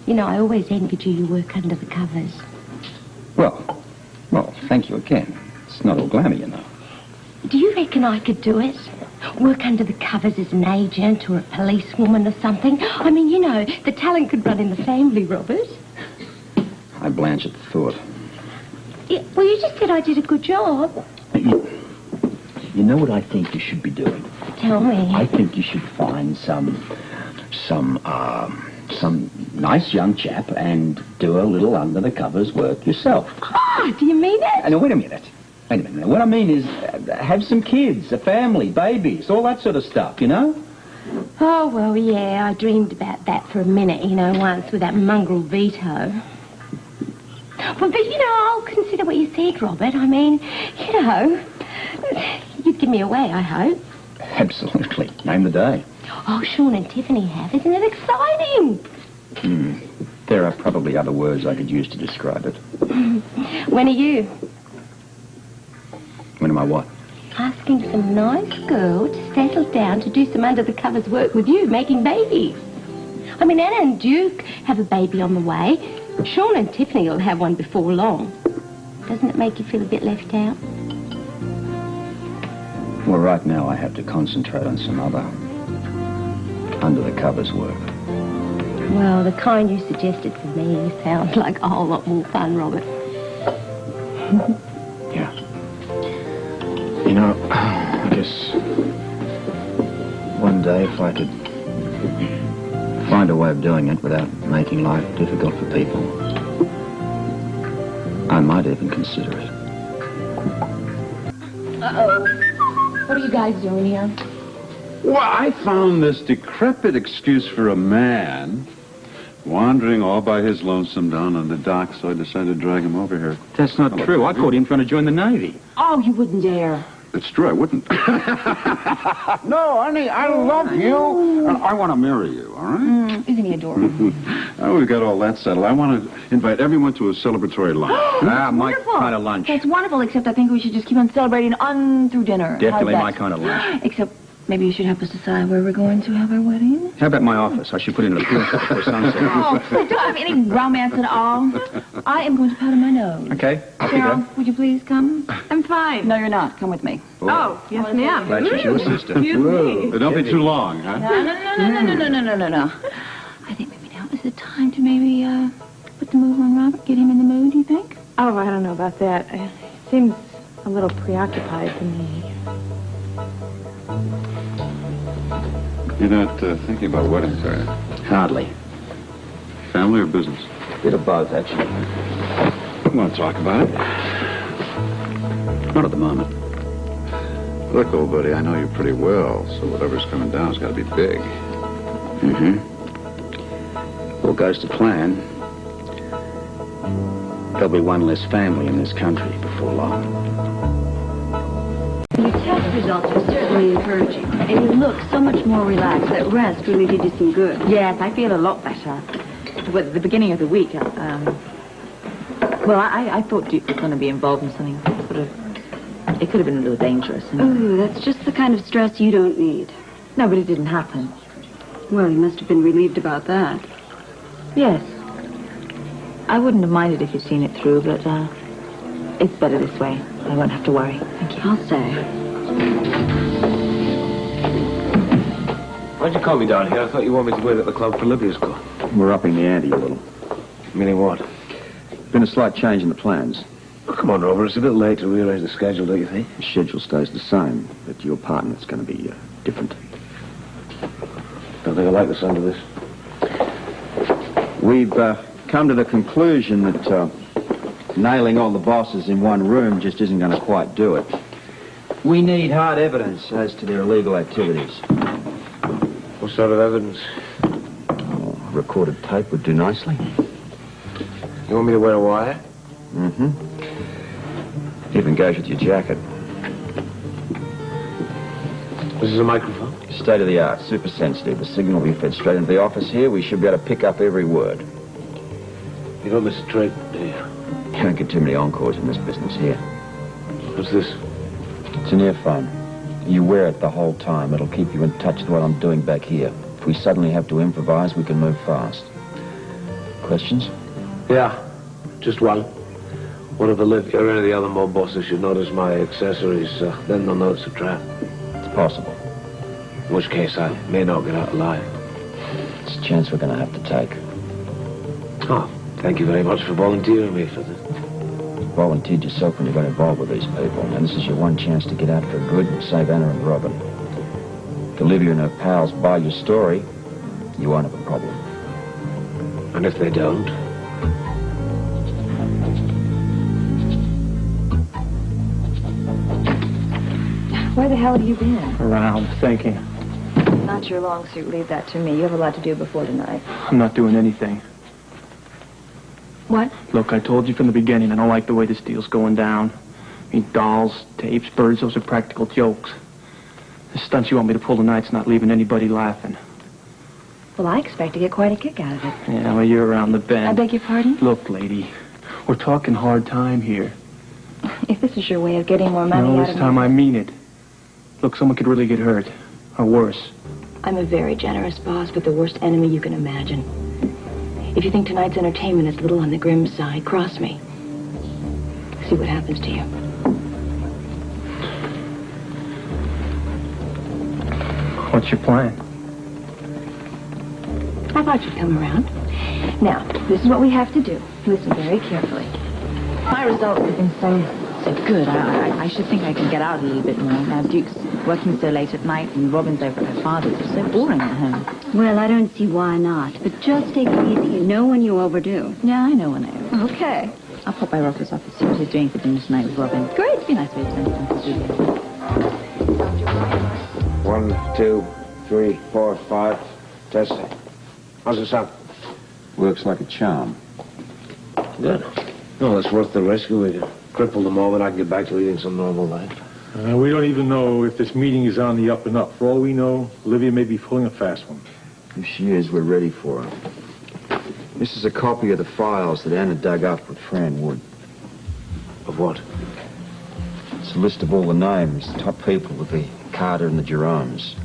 You know, I always envied you your work under the covers. Well, thank you again. It's not all glamour, you know. Do you reckon I could do it? Work under the covers as an agent or a policewoman or something? I mean, you know, the talent could run in the family, Robert. I blanch at the thought. Yeah, well, you just said I did a good job. You know what I think you should be doing? Tell me. I think you should find some nice young chap and do a little under-the-covers work yourself. Oh, do you mean it? Now, wait a minute. What I mean is have some kids, a family, babies, all that sort of stuff, you know? Oh, well, yeah, I dreamed about that for a minute, you know, once with that mongrel Vito. Well, but, you know, I'll consider what you said, Robert. I mean, you know, you'd give me away, I hope. Absolutely. Name the day. Oh, Sean and Tiffany have. Isn't it exciting? There are probably other words I could use to describe it. When are you? When am I what? Asking some nice girl to settle down to do some under-the-covers work with you, making babies. I mean, Anna and Duke have a baby on the way. Sean and Tiffany will have one before long. Doesn't it make you feel a bit left out? Well, right now I have to concentrate on some other under-the-covers work. Well, the kind you suggested for me sounds like a whole lot more fun, Robert. Yeah. You know, I guess one day if I could find a way of doing it without making life difficult for people, I might even consider it. Uh-oh. What are you guys doing here? Well, I found this decrepit excuse for a man wandering all by his lonesome down on the dock, so I decided to drag him over here. That's not true. I caught him trying to join the Navy. Oh, you wouldn't dare. It's true, I wouldn't. No, honey, I love you. And I want to marry you, all right? Isn't he adorable? Oh, we've got all that settled. I want to invite everyone to a celebratory lunch. My kind of lunch. That's wonderful, except I think we should just keep on celebrating on through dinner. Definitely How's my that? kind of lunch. Except maybe you should help us decide where we're going to have our wedding. How about my office? I should put in an appeal before sunset. Oh, I don't have any romance at all. I am going to powder my nose. Okay, off you go. Cheryl, would you please come? I'm fine. No, you're not. Come with me. Oh, yes, ma'am. Glad she's your sister. Excuse me. Don't be too long, huh? No. I think maybe now is the time to maybe put the move on Robert, get him in the mood, do you think? Oh, I don't know about that. It seems a little preoccupied to me. You're not thinking about weddings, are you? Hardly. Family or business? Bit of both, actually. You want to talk about it? Not at the moment. Look, old buddy, I know you pretty well, so whatever's coming down has got to be big. All goes to plan. There'll be one less family in this country before long. Your test results are certainly encouraging. And you look so much more relaxed. That rest really did you some good. Yes, I feel a lot better. But at the beginning of the week, I thought Duke was going to be involved in something sort of... It could have been a little dangerous. Oh, that's just the kind of stress you don't need. No, but it didn't happen. Well, you must have been relieved about that. Yes. I wouldn't have minded if you'd seen it through, but it's better this way. I won't have to worry. Thank you. I'll stay. Why'd you call me down here? I thought you wanted me to wait at the club for Olivia's call. We're upping the ante a little. Meaning what? Been a slight change in the plans. Oh, come on, Robert. It's a bit late to rearrange the schedule, don't you think? The schedule stays the same, but your partner's going to be different. Don't think I like the sound of this. We've come to the conclusion that nailing all the bosses in one room just isn't going to quite do it. We need hard evidence as to their illegal activities. What sort of evidence? Oh, a recorded tape would do nicely. You want me to wear a wire? Even goes with your jacket. This is a microphone? State of the art, super sensitive. The signal will be fed straight into the office here. We should be able to pick up every word. You don't miss a trick, do you? You don't get too many encores in this business here. What's this? It's an earphone. You wear it the whole time. It'll keep you in touch with what I'm doing back here. If we suddenly have to improvise, we can move fast. Questions? Yeah, just one. What if Olivia or any of the other mob bosses should notice my accessories? Then they'll know it's a trap. It's possible. In which case, I may not get out alive. It's a chance we're going to have to take. Oh, thank you very much for volunteering me for this. Volunteered yourself when you got involved with these people. And this is your one chance to get out for good and save Anna and Robin. If Olivia and her pals buy your story, you won't have a problem. And if they don't? Where the hell have you been? Around, thinking. Not your long suit. Leave that to me. You have a lot to do before tonight. I'm not doing anything. What? Look, I told you from the beginning, I don't like the way this deal's going down. I mean, dolls, tapes, birds, those are practical jokes. The stunts you want me to pull tonight's not leaving anybody laughing. Well, I expect to get quite a kick out of it. Yeah, well, you're around the bend. I beg your pardon? Look, lady, we're talking hard time here. If this is your way of getting more money No, out this of time me... I mean it. Look, someone could really get hurt. Or worse. I'm a very generous boss, but the worst enemy you can imagine. If you think tonight's entertainment is a little on the grim side, cross me. See what happens to you. What's your plan? I thought you'd come around. Now, this is what we have to do. Listen very carefully. My results have been so good. I should think I can get out a little bit more. Now, Duke's working so late at night and Robin's over at her father's. It's so boring at home. Well, I don't see why not. But just take it easy. You know when you overdo. Yeah, I know when I am. Okay. I'll pop by Robert's office, see what he's doing for dinner tonight with Robin. Great. It'd be a nice way to spend some this weekend. 1, 2, 3, 4, 5. Testing. How's it sound? Works like a charm. Good. No, it's worth the risk. We can cripple the mob and I can get back to leading some normal life. We don't even know if this meeting is on the up and up. For all we know, Olivia may be pulling a fast one. If she is, we're ready for her. This is a copy of the files that Anna dug up with Fran Wood. Of what? It's a list of all the names, the top people with the Carter and the Jeromes.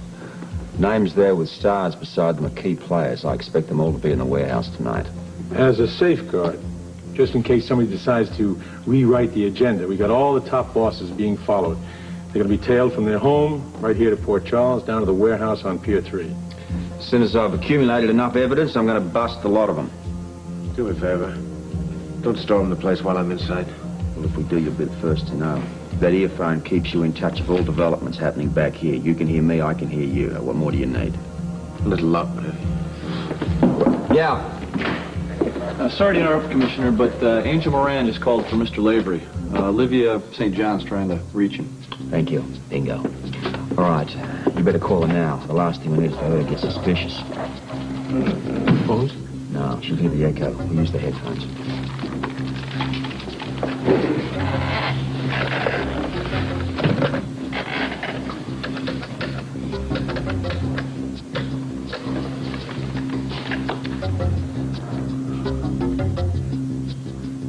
Names there with stars beside them are key players. I expect them all to be in the warehouse tonight. As a safeguard, just in case somebody decides to rewrite the agenda, we got all the top bosses being followed. They're going to be tailed from their home right here to Port Charles down to the warehouse on Pier 3. As soon as I've accumulated enough evidence, I'm going to bust a lot of them. Do me a favor. Don't storm the place while I'm inside. Well, if we do, you'll be the first to know. That earphone keeps you in touch of all developments happening back here. You can hear me, I can hear you. What more do you need? A little luck, maybe. Yeah. Sorry to interrupt, Commissioner, but Angel Moran just called for Mr. Lavery. Olivia St. John's trying to reach him. Thank you. Bingo. All right. You better call her now. The last thing we need is for her to get suspicious. Phones? No, she'll hear the echo. We'll use the headphones.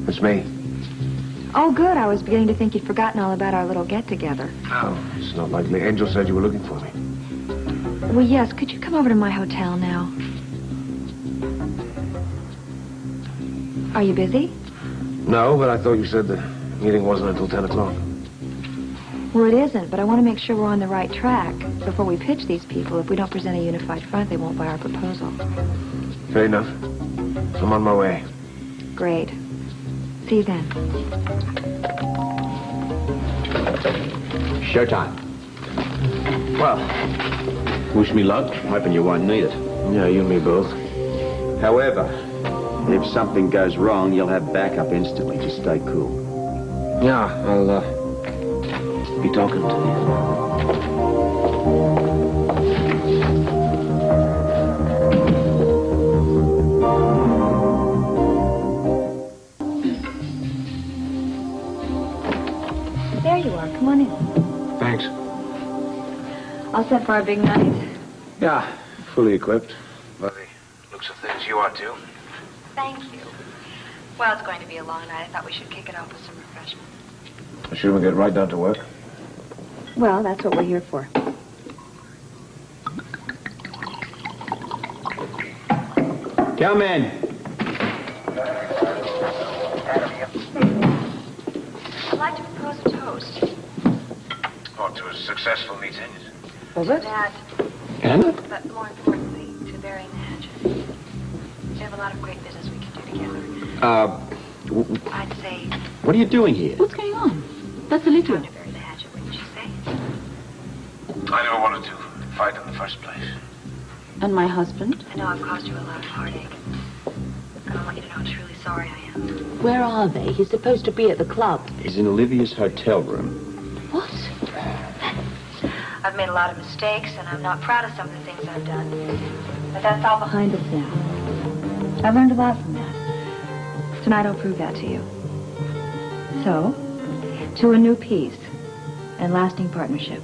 It's me. Oh, good. I was beginning to think you'd forgotten all about our little get-together. Oh, it's not likely. Angel said you were looking for me. Well, yes. Could you come over to my hotel now? Are you busy? No, but I thought you said the meeting wasn't until 10 o'clock. Well, it isn't, but I want to make sure we're on the right track before we pitch these people. If we don't present a unified front, they won't buy our proposal. Fair enough. I'm on my way. Great. See you then. Showtime. Well, wish me luck. I'm hoping you won't need it. Yeah, you and me both. However, if something goes wrong, you'll have backup instantly. Just stay cool. Yeah, I'll, be talking to you. There you are. Come on in. Thanks. All set for our big night? Yeah, fully equipped. By the looks of things, you are too. Thank you. Well, it's going to be a long night. I thought we should kick it off with some refreshment. Should we get right down to work? Well, that's what we're here for. Come in. toast. Oh, to a successful meeting. Robert? That, Anna? but more importantly, to burying the hatchet. We have a lot of great business we can do together. I'd say What are you doing here? What's going on? That's Olivia. time to bury the hatchet, wouldn't you say? I never wanted to fight in the first place. And my husband? I know I've caused you a lot of heartache. And I want you to know how truly sorry I am. Where are they? He's supposed to be at the club. He's in Olivia's hotel room. What? I've made a lot of mistakes, and I'm not proud of some of the things I've done. But that's all behind us now. I've learned a lot from that. Tonight I'll prove that to you. So, to a new peace and lasting partnership.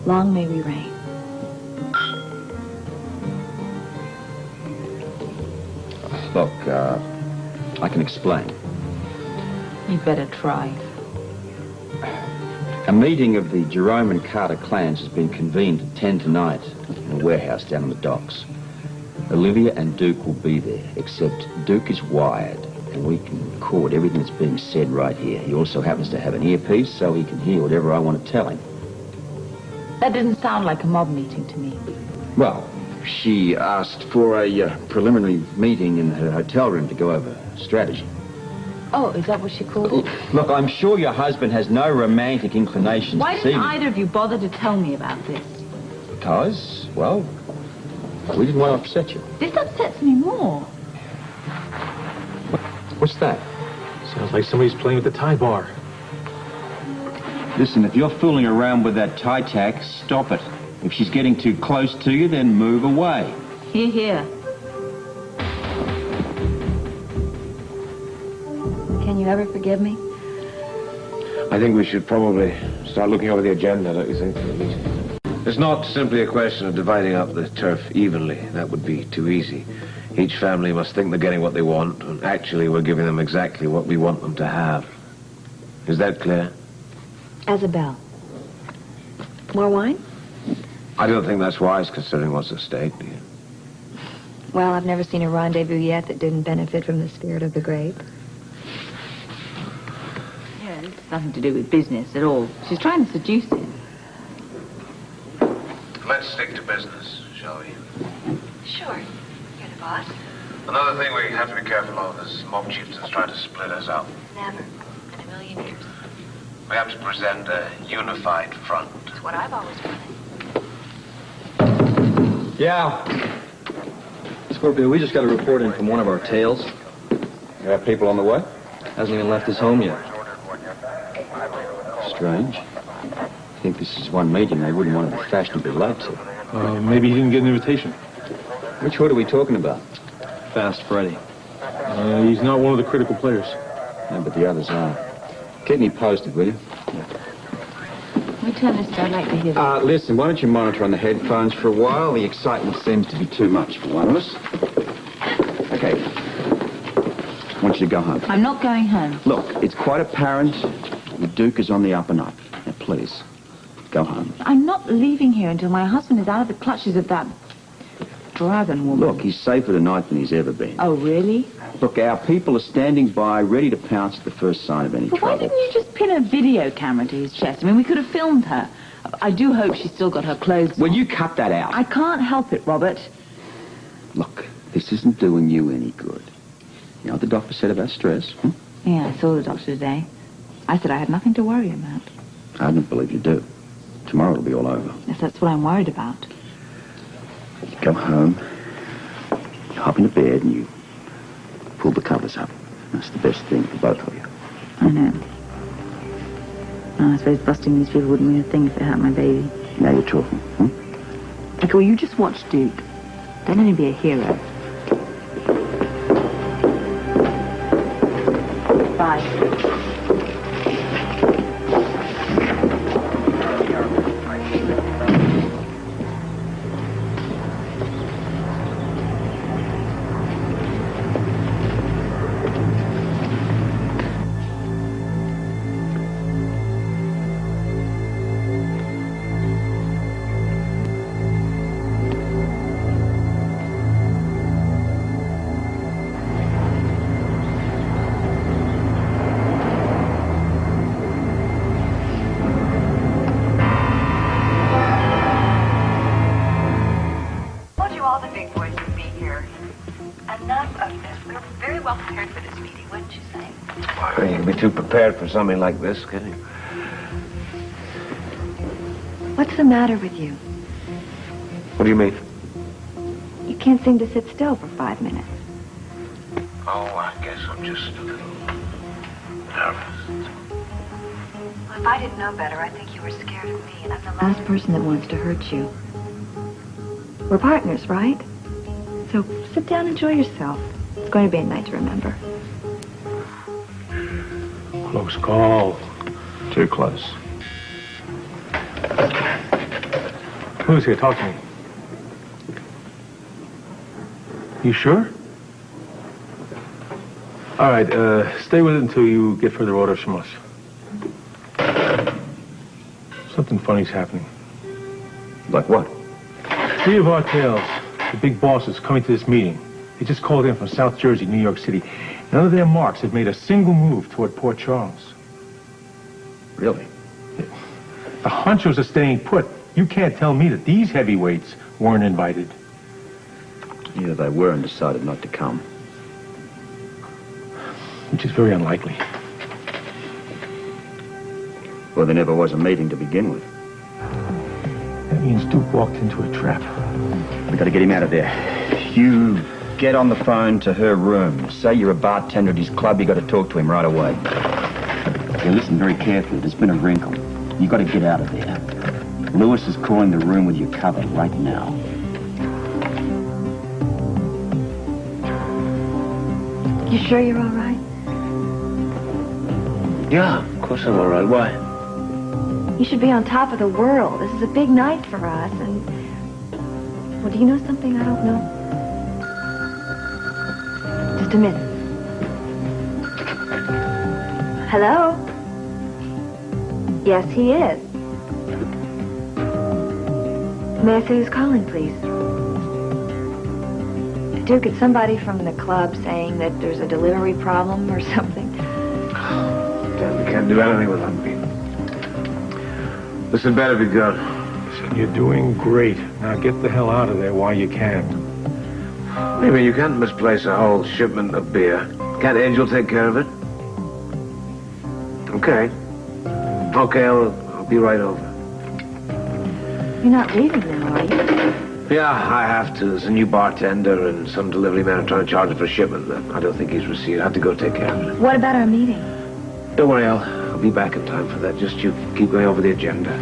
Long may we reign. Look, I can explain. You better try. A meeting of the Jerome and Carter clans has been convened at 10 tonight in a warehouse down on the docks. Olivia and Duke will be there, except Duke is wired, and we can record everything that's being said right here. He also happens to have an earpiece, so he can hear whatever I want to tell him. That didn't sound like a mob meeting to me. Well, she asked for a preliminary meeting in her hotel room to go over strategy. Oh, is that what she called it? Look, I'm sure your husband has no romantic inclinations Why this evening. didn't either of you bother to tell me about this? Because, well, we didn't want to upset you. This upsets me more. What's that? Sounds like somebody's playing at the Thai bar. Listen, if you're fooling around with that tie tack, stop it. If she's getting too close to you, then move away. Here, here. Can you ever forgive me? I think we should probably start looking over the agenda, don't you think, for the meeting? It's not simply a question of dividing up the turf evenly. That would be too easy. Each family must think they're getting what they want, and actually we're giving them exactly what we want them to have. Is that clear? Isabel. More wine? I don't think that's wise, considering what's at stake, do you? Well, I've never seen a rendezvous yet that didn't benefit from the spirit of the grape. Yeah, this has nothing to do with business at all. She's trying to seduce him. Let's stick to business, shall we? Sure. You're the boss. Another thing we have to be careful of is mob chieftains trying to split us up. Never. In a million years. We have to present a unified front. It's what I've always wanted. Yeah. Scorpio, we just got a report in from one of our tails. You have people on the way? Hasn't even left his home yet. Strange. I think this is one meeting they wouldn't want to be fashionably late to. Maybe he didn't get an invitation. Which hood are we talking about? Fast Freddy. He's not one of the critical players. No, but the others are. Keep me posted, will you? Can we turn this down? I'd like to hear that. Listen, why don't you monitor on the headphones for a while? The excitement seems to be too much for one of us. Okay. I want you to go home. I'm not going home. Look, it's quite apparent the Duke is on the up and up. Now, please, go home. I'm not leaving here until my husband is out of the clutches of that dragon woman. Look, he's safer tonight than he's ever been. Oh, really? Look, our people are standing by, ready to pounce at the first sign of any But why trouble. didn't you just pin a video camera to his chest? I mean, we could have filmed her. I do hope she's still got her clothes on. Will you cut that out? I can't help it, Robert. Look, this isn't doing you any good. You know what the doctor said about stress? Yeah, I saw the doctor today. I said I had nothing to worry about. I don't believe you do. Tomorrow it'll be all over. Yes, that's what I'm worried about. You go home, you hop into bed, and you pull the covers up. That's the best thing for both of you. I know. Oh, I suppose busting these people wouldn't mean a thing if they hurt my baby. Now you're talking, Okay, well, you just watch Duke. Don't let him be a hero. Bye. saying this. We're very well prepared for this meeting, wouldn't you say? Well, you can be too prepared for something like this, can you? What's the matter with you? What do you mean? You can't seem to sit still for 5 minutes. Oh, I guess I'm just a little nervous. Well, if I didn't know better, I think you were scared of me, and I'm the last person that wants to hurt you. We're partners, right? So sit down and enjoy yourself. It's going to be a night to remember. Close call. Too close. Who's here? Talk to me. You sure? All right, stay with it until you get further orders from us. Something funny's happening. Like what? 3 of our tails, the big bosses, coming to this meeting. They just called in from South Jersey, New York City. None of their marks have made a single move toward Port Charles. Really? The honchos are staying put. You can't tell me that these heavyweights weren't invited. Either they were and decided not to come. Which is very unlikely. Well, there never was a meeting to begin with. That means Duke walked into a trap. We gotta get him out of there. You get on the phone to her room. Say you're a bartender at his club. You gotta talk to him right away. Now listen very carefully. There's been a wrinkle. You gotta get out of there. Lewis is calling the room with your cover right now. You sure you're all right? Yeah, of course I'm all right. Why? You should be on top of the world. This is a big night for us, and... Well, do you know something I don't know? Just a minute. Hello? Yes, he is. May I say who's calling, please? Duke, it's somebody from the club saying that there's a delivery problem or something. Damn, we can't do anything without me. This had better be good. Listen, you're doing great. Now get the hell out of there while you can. Maybe you can't misplace a whole shipment of beer. Can't Angel take care of it? Okay. Okay, I'll be right over. You're not leaving now, are you? Yeah, I have to. There's a new bartender and some delivery man are trying to charge him for a shipment that I don't think he's received. I have to go take care of it. What about our meeting? Don't worry, I'll be back in time for that. Just you keep going over the agenda.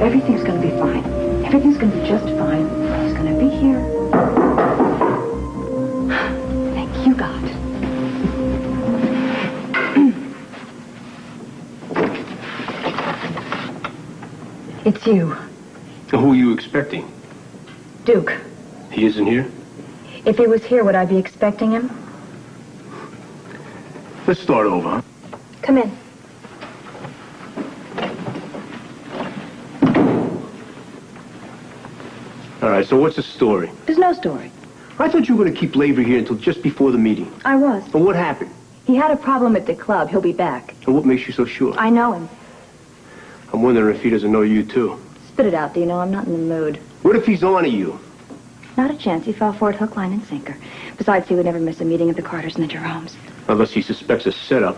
Everything's going to be fine. Everything's going to be just fine. He's going to be here. Thank you, God. It's you. Who are you expecting? Duke. He isn't here? If he was here, would I be expecting him? Let's start over, huh? Come in. All right, so what's the story? There's no story. I thought you were going to keep Lavery here until just before the meeting. I was. But what happened? He had a problem at the club. He'll be back. And what makes you so sure? I know him. I'm wondering if he doesn't know you, too. Spit it out, Dino. I'm not in the mood. What if he's on to you? Not a chance. He fell for it hook, line, and sinker. Besides, he would never miss a meeting at the Carters and the Jeromes. Unless he suspects a setup.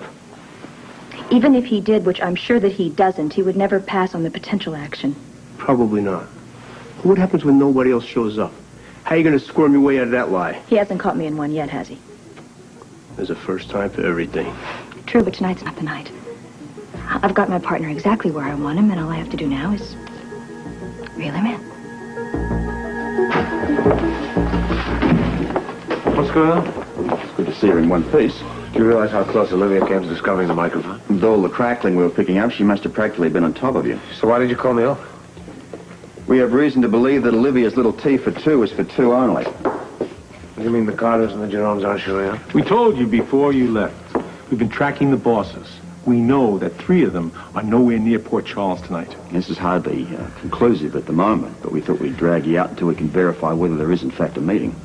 Even if he did, which I'm sure that he doesn't, he would never pass on the potential action. Probably not. What happens when nobody else shows up? How are you going to squirm your way out of that lie? He hasn't caught me in one yet, has he? There's a first time for everything. True, but tonight's not the night. I've got my partner exactly where I want him, and all I have to do now is reel him in. What's going on? It's good to see her in one piece. Do you realize how close Olivia came to discovering the microphone? With all the crackling we were picking up, she must have practically been on top of you. So why did you call me up? We have reason to believe that Olivia's little T for two is for two only. You mean the Carters and the Jeromes aren't showing up? We told you before you left. We've been tracking the bosses. We know that 3 of them are nowhere near Port Charles tonight. This is hardly conclusive at the moment, but we thought we'd drag you out until we can verify whether there is in fact a meeting.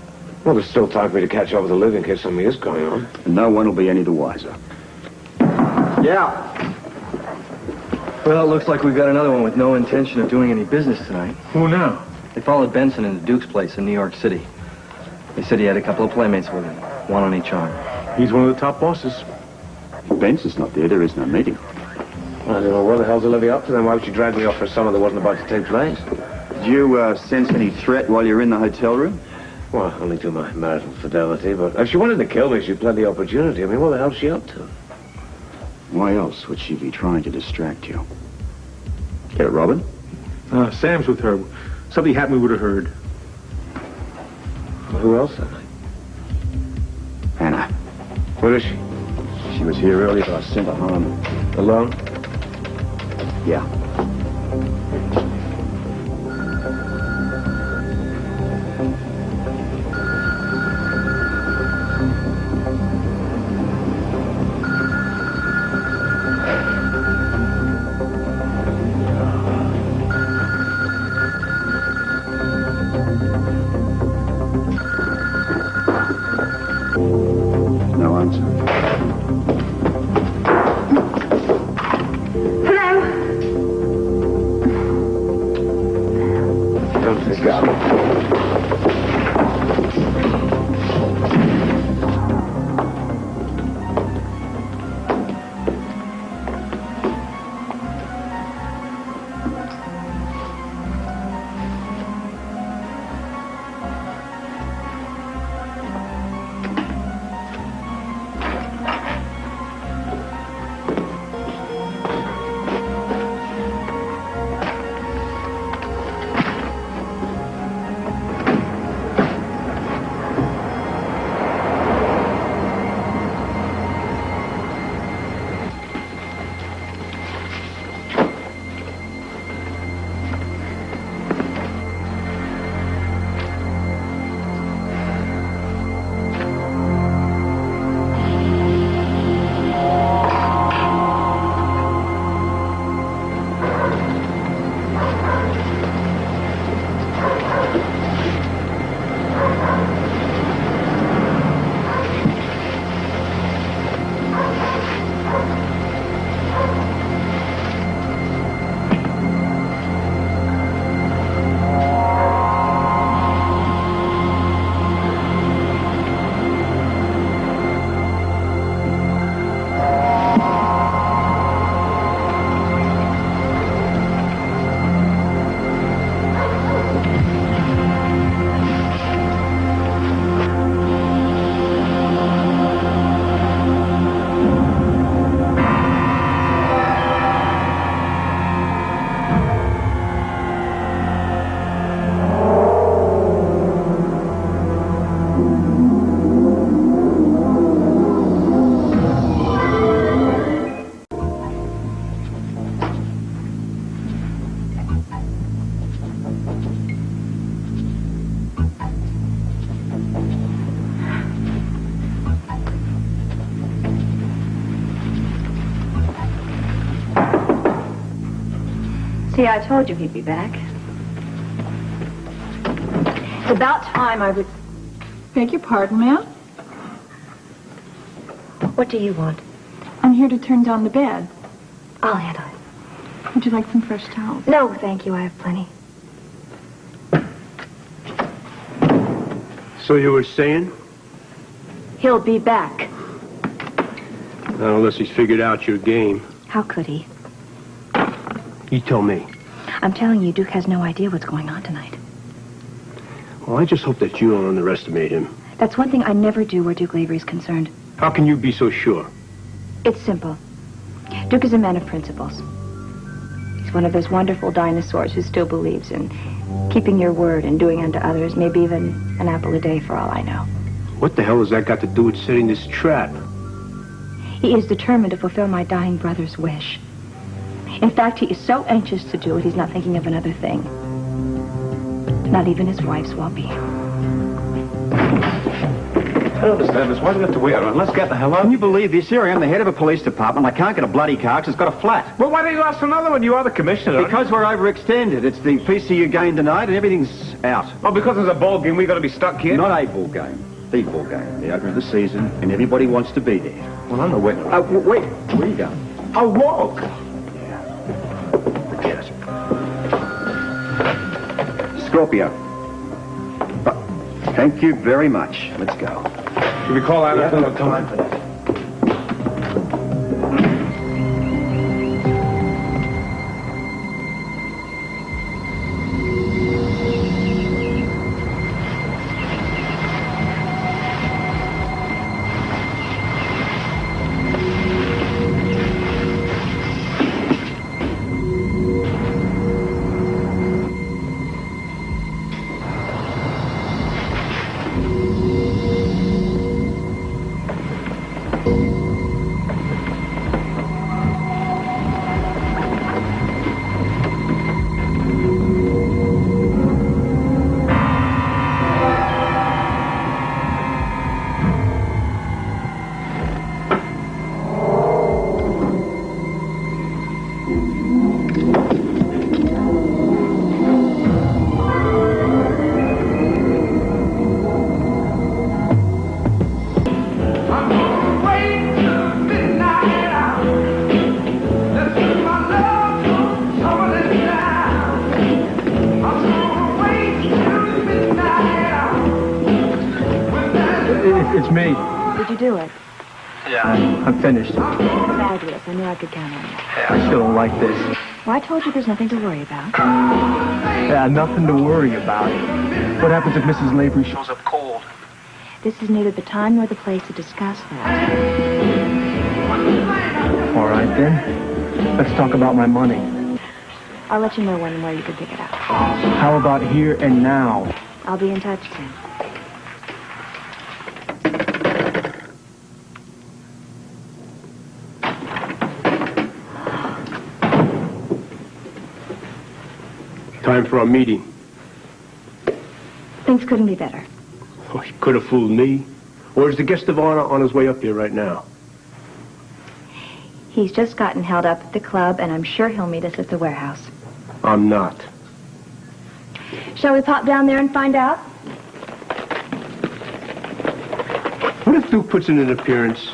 Well, there's still time for me to catch up with Olivia in case something is going on. And no one will be any the wiser. Yeah. Well, it looks like we've got another one with no intention of doing any business tonight. Who now? They followed Benson into Duke's place in New York City. They said he had a couple of playmates with him, one on each arm. He's one of the top bosses. If Benson's not there, there is no meeting. I don't know. Where the hell's Olivia up to then? Why would she drag me off for something that wasn't about to take place? Did you sense any threat while you were in the hotel room? Well, only to my marital fidelity, but if she wanted to kill me, she'd plenty of opportunity. I mean, what the hell's she up to? Why else would she be trying to distract you? Get it, Robin? Sam's with her. Something happened we would have heard. Well, who else then? Hannah. Where is she? She was here earlier, but I sent her home. Alone? Yeah. No answer. Don't pick up. See, I told you he'd be back. It's about time I would... Beg your pardon, ma'am? What do you want? I'm here to turn down the bed. I'll handle it. Would you like some fresh towels? No, thank you. I have plenty. So you were saying? He'll be back. Not unless he's figured out your game. How could he? You tell me. I'm telling you, Duke has no idea what's going on tonight. Well, I just hope that you don't underestimate him. That's one thing I never do where Duke Lavery is concerned. How can you be so sure? It's simple. Duke is a man of principles. He's one of those wonderful dinosaurs who still believes in keeping your word and doing unto others, maybe even an apple a day for all I know. What the hell has that got to do with setting this trap? He is determined to fulfill my dying brother's wish. In fact, he is so anxious to do it, he's not thinking of another thing. Not even his wife's well-being. I don't understand this. Why do we have to wait around? Let's get the hell out. Can you believe this? Here I am, the head of a police department. I can't get a bloody car because it's got a flat. Well, why don't you ask for another one? You are the commissioner. Because we're overextended. It's the PCU game tonight and everything's out. Oh, because there's a ball game, we've got to be stuck here? Not a ball game. The ball game. The opener of the season, and everybody wants to be there. Well, I'm not waiting. Wait. Where are you going? I'll walk. Forget it. Scorpio. Thank you very much. Let's go. Should we call out? No time for that. It's me. Did you do it? Yeah, I'm finished. Fabulous. I knew I could count on you. Yeah, I still don't like this. Well, I told you there's nothing to worry about. Yeah, nothing to worry about. What happens if Mrs. Lavery shows up cold? This is neither the time nor the place to discuss that. All right, then. Let's talk about my money. I'll let you know when and where you can pick it up. How about here and now? I'll be in touch soon. Time for our meeting. Things couldn't be better. Oh, he could have fooled me. Or is the guest of honor on his way up here right now? He's just gotten held up at the club, and I'm sure he'll meet us at the warehouse. I'm not. Shall we pop down there and find out? What if Duke puts in an appearance?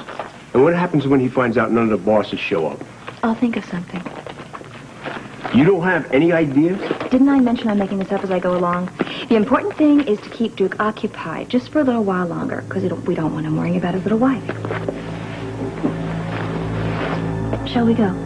And what happens when he finds out none of the bosses show up? I'll think of something. You don't have any ideas? Didn't I mention I'm making this up as I go along? The important thing is to keep Duke occupied just for a little while longer, because we don't want him worrying about his little wife. Shall we go?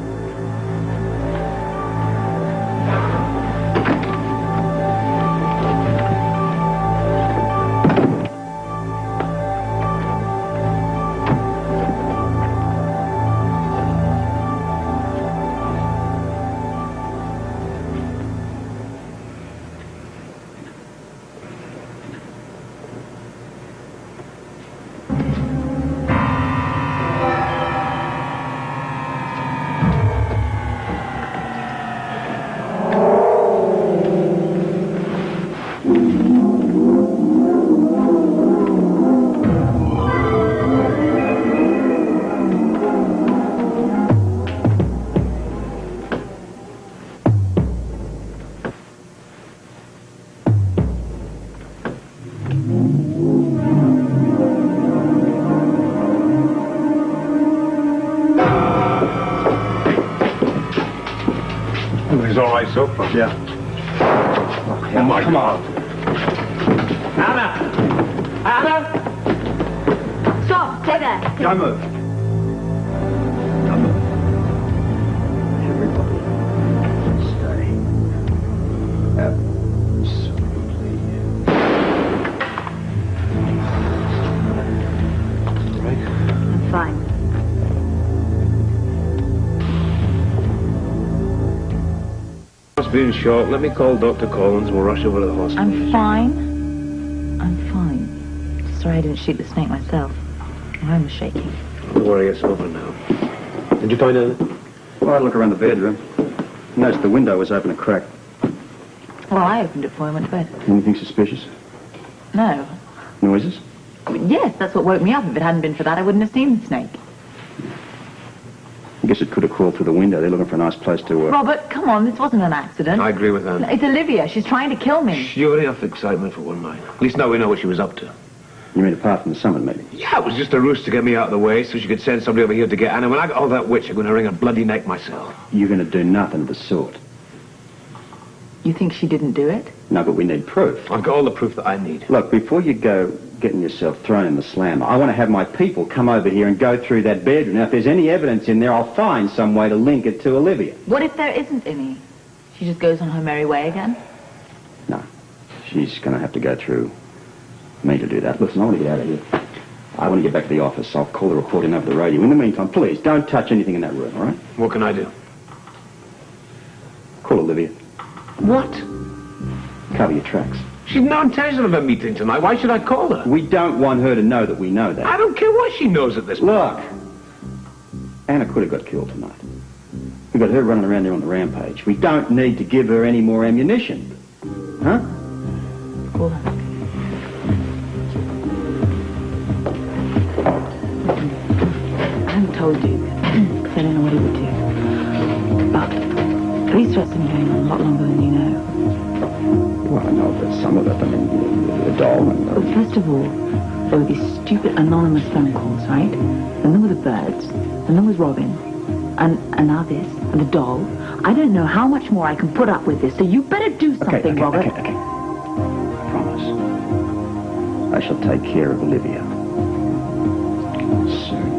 white sofa. Yeah. Oh, my God. Anna! Anna! Stop! Stay there. Don't move. Don't move. Everybody, stay. Absolutely. Right? I'm fine. It's been short. Let me call Dr. Collins and we'll rush over to the hospital. I'm fine. I'm fine. Sorry I didn't shoot the snake myself. My arm was shaking. Don't worry, it's over now. Did you find anything? Well, I had a look around the bedroom. Noticed the window was open a crack. Well, I opened it before I went to bed. Anything suspicious? No. Noises? Yes, that's what woke me up. If it hadn't been for that, I wouldn't have seen the snake. I guess it could have crawled through the window. They're looking for a nice place to... Robert, come on, this wasn't an accident. I agree with Anne. It's Olivia. She's trying to kill me. You're enough excitement for one night. At least now we know what she was up to. You mean apart from the summit meeting? Yeah, it was just a ruse to get me out of the way so she could send somebody over here to get Anna. When I got all that witch, I'm going to wring her bloody neck myself. You're going to do nothing of the sort. You think she didn't do it? No, but we need proof. I've got all the proof that I need. Look, before you go getting yourself thrown in the slammer, I want to have my people come over here and go through that bedroom. Now, if there's any evidence in there, I'll find some way to link it to Olivia. What if there isn't any? She just goes on her merry way again? No. She's going to have to go through me to do that. Listen, I want to get out of here. I want to get back to the office. I'll call the report in over the radio. In the meantime, please, don't touch anything in that room, all right? What can I do? Call Olivia. What? Cover your tracks. She's no intention of a meeting tonight. Why should I call her? We don't want her to know that we know that. I don't care what she knows at this point. Look, Anna could have got killed tonight. We got her running around there on the rampage. We don't need to give her any more ammunition. Huh? Call her. I haven't told you, because I don't know what he would do. But police threats have been going on a lot longer than you know. Well, I know that some of it, I mean, the doll and... Well, first of all, there were these stupid anonymous phone calls, right? Then there were the birds, then there was Robin, and now this, and the doll. I don't know how much more I can put up with this, so you better do something, Robert. Okay. Promise. I shall take care of Olivia. Soon.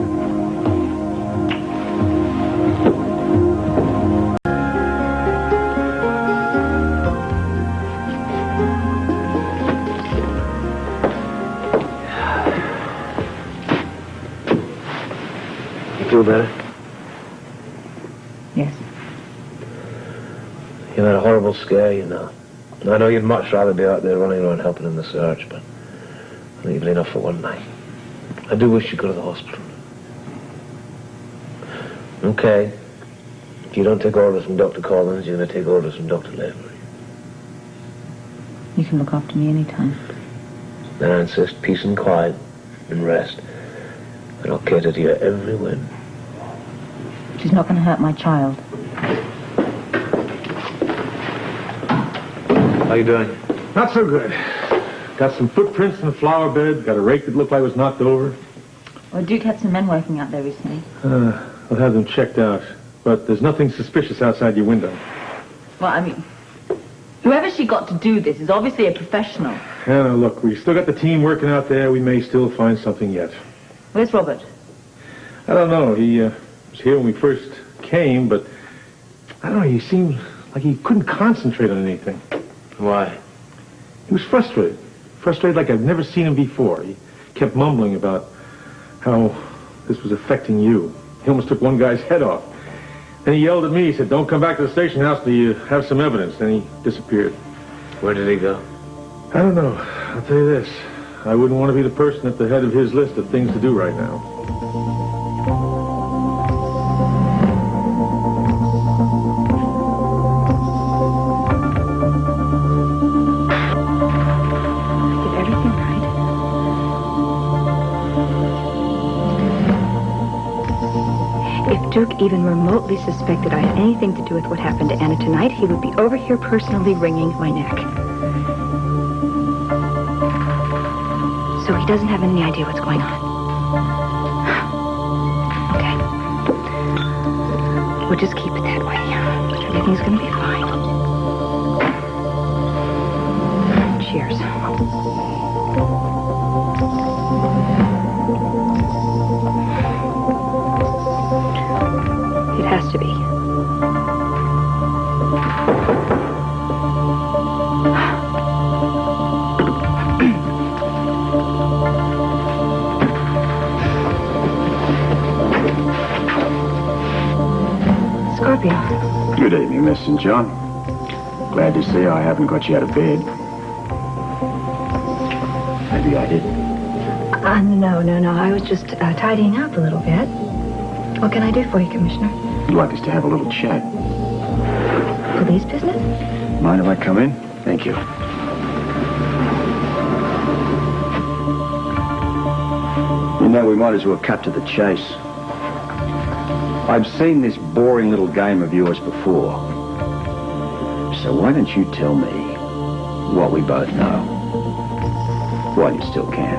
Feel better? Yes. You had a horrible scare, you know. I know you'd much rather be out there running around helping in the search, but I think you've had enough for one night. I do wish you'd go to the hospital. Okay. If you don't take orders from Dr. Collins, you're going to take orders from Dr. Lavery. You can look after me anytime. Then I insist peace and quiet and rest. And I'll cater to your every whim. She's not going to hurt my child. How you doing? Not so good. Got some footprints in the flower bed. Got a rake that looked like it was knocked over. Well, Duke had some men working out there recently. I'll have them checked out. But there's nothing suspicious outside your window. Well, I mean, whoever she got to do this is obviously a professional. Anna, look, we still got the team working out there. We may still find something yet. Where's Robert? I don't know. He was here when we first came, but I don't know. He seemed like he couldn't concentrate on anything. Why? He was frustrated. Frustrated like I've never seen him before. He kept mumbling about how this was affecting you. He almost took one guy's head off. Then he yelled at me. He said, "Don't come back to the station house till you have some evidence." Then he disappeared. Where did he go? I don't know. I'll tell you this. I wouldn't want to be the person at the head of his list of things to do right now. Duke even remotely suspected I had anything to do with what happened to Anna tonight, he would be over here personally wringing my neck. So he doesn't have any idea what's going on. Okay. We'll just keep it that way. Everything's gonna be fine. Cheers. It has to be. Scorpio. Good evening, Miss St. John. Glad to see I haven't got you out of bed. Maybe I did. No. I was just tidying up a little bit. What can I do for you, Commissioner? I'd like us to have a little chat. Police business? Mind if I come in? Thank you. You know, we might as well cut to the chase. I've seen this boring little game of yours before. So why don't you tell me what we both know? While you still can.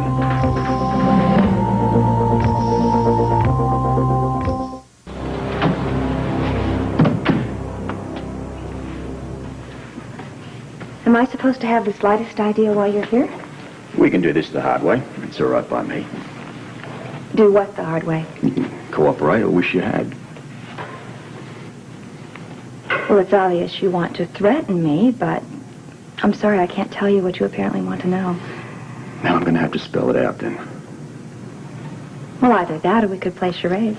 Am I supposed to have the slightest idea why you're here? We can do this the hard way. It's all right by me. Do what the hard way? You can cooperate or wish you had. Well, it's obvious you want to threaten me, but I'm sorry I can't tell you what you apparently want to know. Now I'm going to have to spell it out then. Well, either that or we could play charades.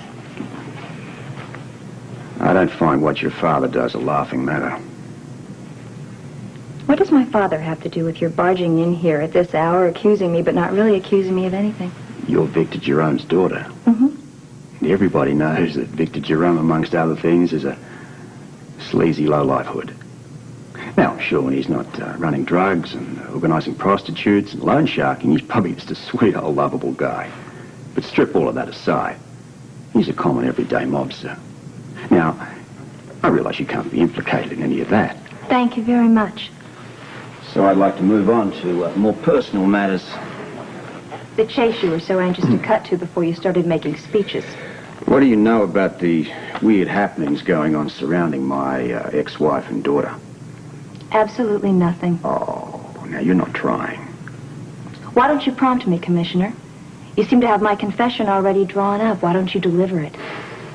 I don't find what your father does a laughing matter. What does my father have to do with your barging in here at this hour, accusing me, but not really accusing me of anything? You're Victor Jerome's daughter. Mm-hmm. Everybody knows that Victor Jerome, amongst other things, is a sleazy lowlife hood. Now, sure, when he's not running drugs and organising prostitutes and loan sharking, he's probably just a sweet old lovable guy. But strip all of that aside, he's a common everyday mobster. Now, I realise you can't be implicated in any of that. Thank you very much. So I'd like to move on to more personal matters. The chase you were so anxious to cut to before you started making speeches. What do you know about the weird happenings going on surrounding my ex-wife and daughter? Absolutely nothing. Oh, now you're not trying. Why don't you prompt me, Commissioner? You seem to have my confession already drawn up. Why don't you deliver it?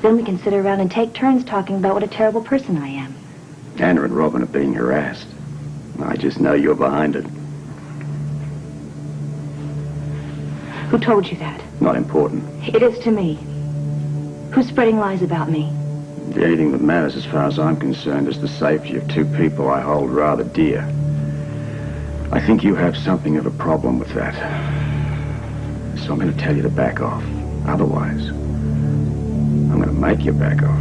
Then we can sit around and take turns talking about what a terrible person I am. Anna and Robin are being harassed. I just know you're behind it. Who told you that? Not important. It is to me. Who's spreading lies about me? The only thing that matters as far as I'm concerned is the safety of two people I hold rather dear. I think you have something of a problem with that. So I'm going to tell you to back off. Otherwise, I'm going to make you back off.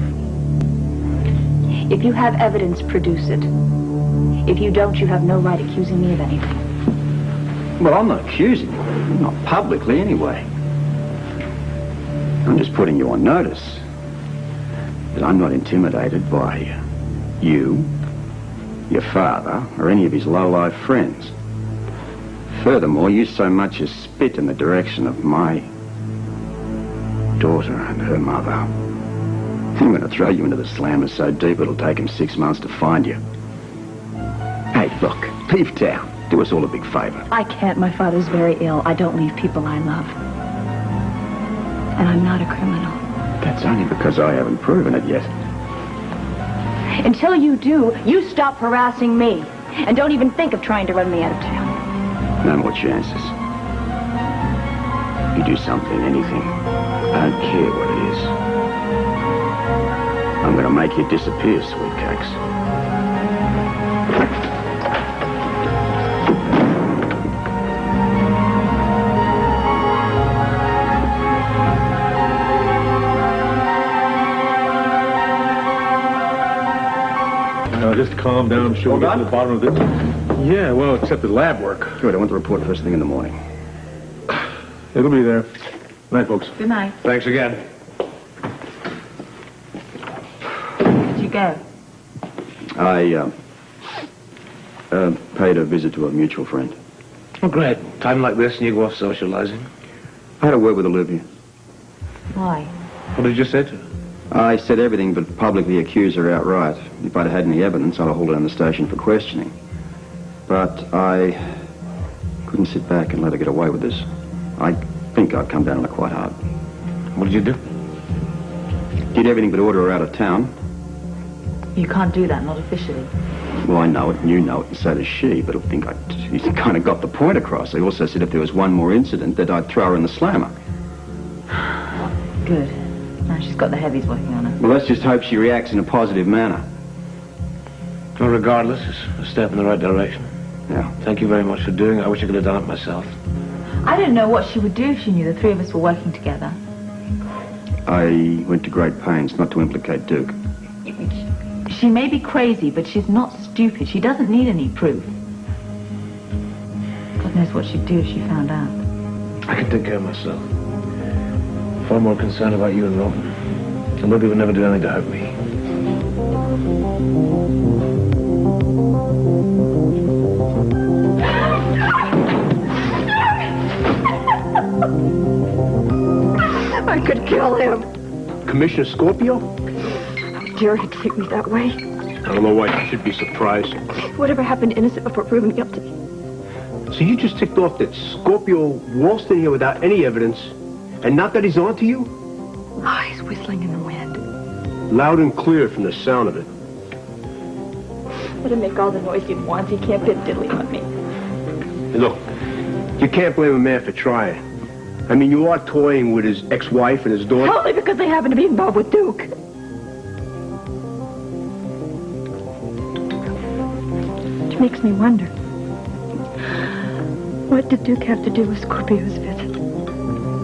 If you have evidence, produce it. If you don't, you have no right accusing me of anything. Well, I'm not accusing you. Not publicly, anyway. I'm just putting you on notice that I'm not intimidated by you, your father, or any of his low-life friends. Furthermore, you so much as spit in the direction of my daughter and her mother. I'm going to throw you into the slammer so deep it'll take him 6 months to find you. Hey, look, leave town. Do us all a big favor. I can't. My father's very ill. I don't leave people I love. And I'm not a criminal. That's only because I haven't proven it yet. Until you do, you stop harassing me. And don't even think of trying to run me out of town. No more chances. You do something, anything, I don't care what it is. I'm going to make you disappear, sweet cakes. Just calm down. Sure, we get to the bottom of this. Yeah, well, except the lab work. Good, I want the report first thing in the morning. It'll be there. Good night, folks. Good night. Thanks again. Where'd you go? I paid a visit to a mutual friend. Oh, great. Time like this and you go off socializing. I had a word with Olivia. Why? What did you say to her? I said everything but publicly accuse her outright. If I'd had any evidence, I'd have hauled her in the station for questioning. But I couldn't sit back and let her get away with this. I think I'd come down on her quite hard. What did you do? Did everything but order her out of town. You can't do that, not officially. Well, I know it, and you know it, and so does she, but I think she kind of got the point across. I also said if there was one more incident, that I'd throw her in the slammer. Good. Now she's got the heavies working on her. Well, let's just hope she reacts in a positive manner. Well, regardless, it's a step in the right direction. Yeah. Thank you very much for doing it. I wish I could have done it myself. I didn't know what she would do if she knew the three of us were working together. I went to great pains not to implicate Duke. She may be crazy, but she's not stupid. She doesn't need any proof. God knows what she'd do if she found out. I can take care of myself. Far more concerned about you and Robin. And Libby would never do anything to hurt me. I could kill him. Commissioner Scorpio? How dare he treat me that way? I don't know why you should be surprised. Whatever happened to innocent before proven guilty? So you just ticked off that Scorpio waltzed in here without any evidence, and not that he's on to you? Oh, he's whistling in the wind. Loud and clear from the sound of it. Let him make all the noise he wants. He can't fit diddly on me. Hey, look, you can't blame a man for trying. I mean, you are toying with his ex-wife and his daughter. Only because they happen to be involved with Duke. Which makes me wonder. What did Duke have to do with Scorpio's visit?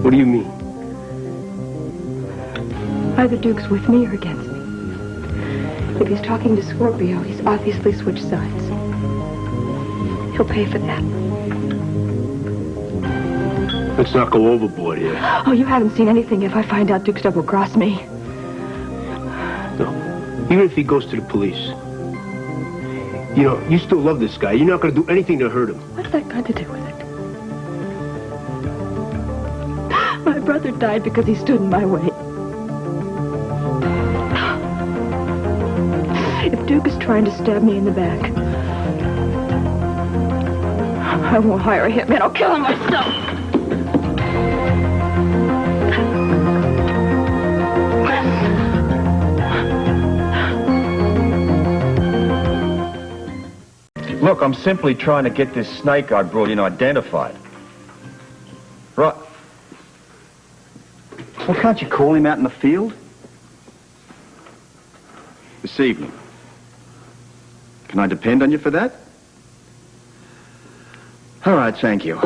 What do you mean? Either Duke's with me or against me. If he's talking to Scorpio, he's obviously switched sides. He'll pay for that. Let's not go overboard here. Oh, you haven't seen anything if I find out Duke's double-crossed me. No. Even if he goes to the police. You know, you still love this guy. You're not going to do anything to hurt him. What's that got to do with it? My brother died because he stood in my way. If Duke is trying to stab me in the back, I won't hire a hitman. I'll kill him myself. Look, I'm simply trying to get this snake I brought in identified. Right. Well, can't you call him out in the field? This evening. Can I depend on you for that? All right, thank you.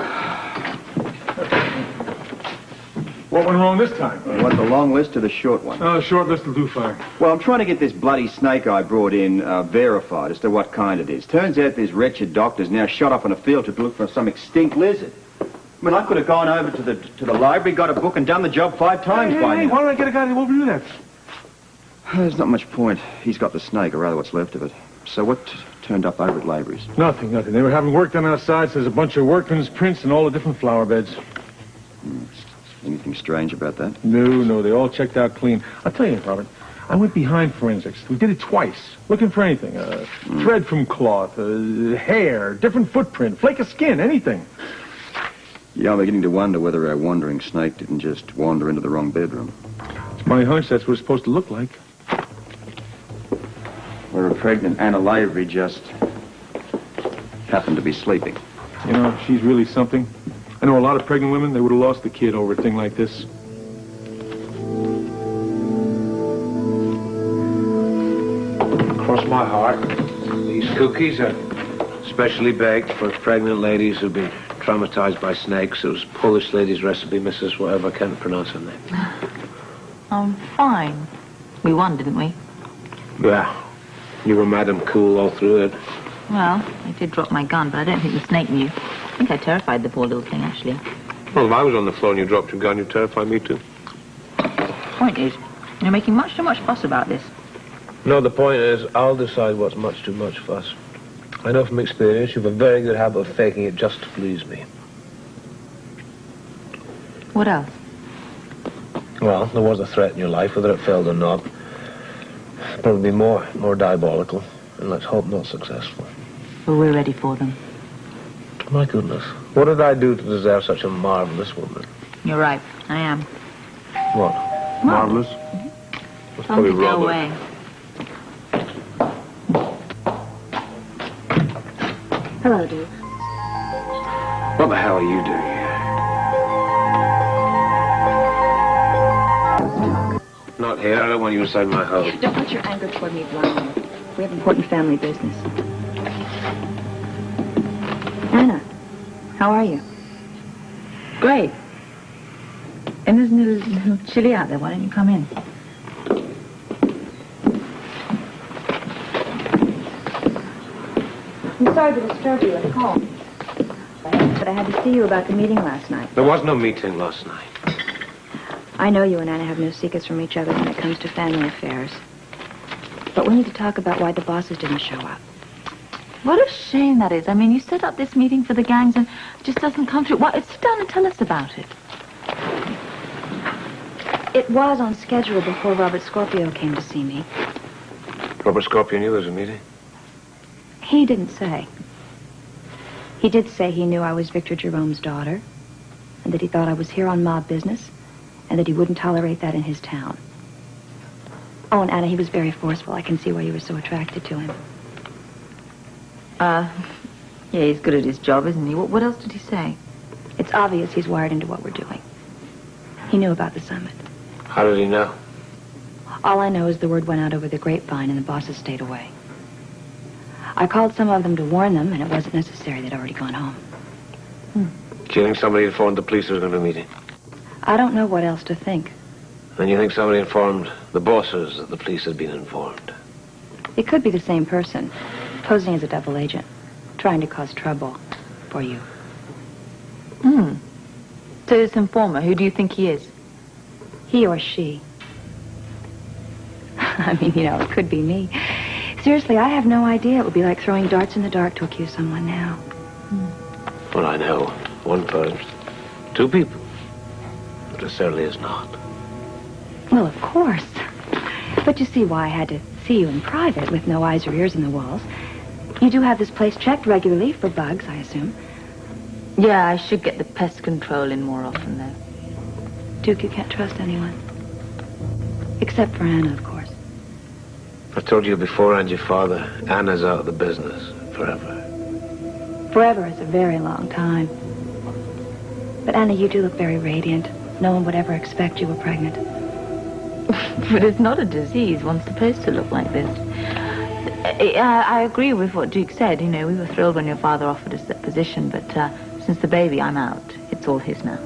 What went wrong this time? You want the long list or the short one? Oh, short list will do fine. Well, I'm trying to get this bloody snake I brought in verified as to what kind it is. Turns out this wretched doctor's now shot off on a field trip to look for some extinct lizard. I mean, I could have gone over to the library, got a book, and done the job 5 times by now. Why don't I get a guy to overdo that? There's not much point. He's got the snake, or rather what's left of it. So what turned up over at Lavery's? Nothing. They were having work done outside, so there's a bunch of workmen's prints and all the different flower beds. Anything strange about that? No, they all checked out clean. I'll tell you, Robert, I went behind forensics. We did it twice, looking for anything. Thread from cloth, hair, different footprint, flake of skin, anything. Yeah, I'm beginning to wonder whether our wandering snake didn't just wander into the wrong bedroom. It's my hunch that's what it's supposed to look like. Where a pregnant Anna Lavery just happened to be sleeping. You know, she's really something. I know a lot of pregnant women, they would have lost the kid over a thing like this. Cross my heart, these cookies are specially baked for pregnant ladies who've been traumatized by snakes. It was Polish lady's recipe, Mrs. Whatever, I can't pronounce her name. Fine. We won, didn't we? Yeah. You were Madam Cool all through it. Well, I did drop my gun, but I don't think the snake knew. I think I terrified the poor little thing, actually. Well, if I was on the floor and you dropped your gun, you'd terrify me too. Point is, you're making much too much fuss about this. No, the point is, I'll decide what's much too much fuss. I know from experience you've a very good habit of faking it just to please me. What else? Well, there was a threat in your life, whether it failed or not. Probably more diabolical, and let's hope not successful. Well, we're ready for them. My goodness. What did I do to deserve such a marvelous woman? You're right. I am. What? Marvelous? That's probably Go Robert. away. Hello, Duke. What the hell are you doing here? Not here. I don't want you inside my house. Don't put your anger toward me blindly. We have important family business. Anna, how are you? Great. And isn't it a little chilly out there? Why don't you come in? I'm sorry to disturb you at the call. But I had to see you about the meeting last night. There was no meeting last night. I know you and Anna have no secrets from each other when it comes to family affairs. But we need to talk about why the bosses didn't show up. What a shame that is. I mean, you set up this meeting for the gangs and it just doesn't come through. Why, sit down and tell us about it. It was on schedule before Robert Scorpio came to see me. Robert Scorpio knew there was a meeting? He didn't say. He did say he knew I was Victor Jerome's daughter, and that he thought I was here on mob business, and that he wouldn't tolerate that in his town. Oh, and Anna, he was very forceful. I can see why you were so attracted to him. Yeah, he's good at his job, isn't he? What else did he say? It's obvious he's wired into what we're doing. He knew about the summit. How did he know? All I know is the word went out over the grapevine and the bosses stayed away. I called some of them to warn them, and it wasn't necessary. They'd already gone home. Do you think somebody informed the police there was going to be a meeting? I don't know what else to think. And you think somebody informed the bosses that the police had been informed? It could be the same person, posing as a double agent, trying to cause trouble for you. So this informer, who do you think he is? He or she. I mean, it could be me. Seriously, I have no idea. It would be like throwing darts in the dark to accuse someone now. Well, I know. One person. Two people. But it certainly is not. Well, of course. But you see why I had to see you in private with no eyes or ears in the walls. You do have this place checked regularly for bugs, I assume. Yeah, I should get the pest control in more often, though. Duke, you can't trust anyone. Except for Anna, of course. I told you before, and your father, Anna's out of the business forever. Forever is a very long time. But Anna, you do look very radiant. No one would ever expect you were pregnant. But it's not a disease. One's supposed to look like this. I agree with what Duke said. We were thrilled when your father offered us that position, but since the baby, I'm out. It's all his now.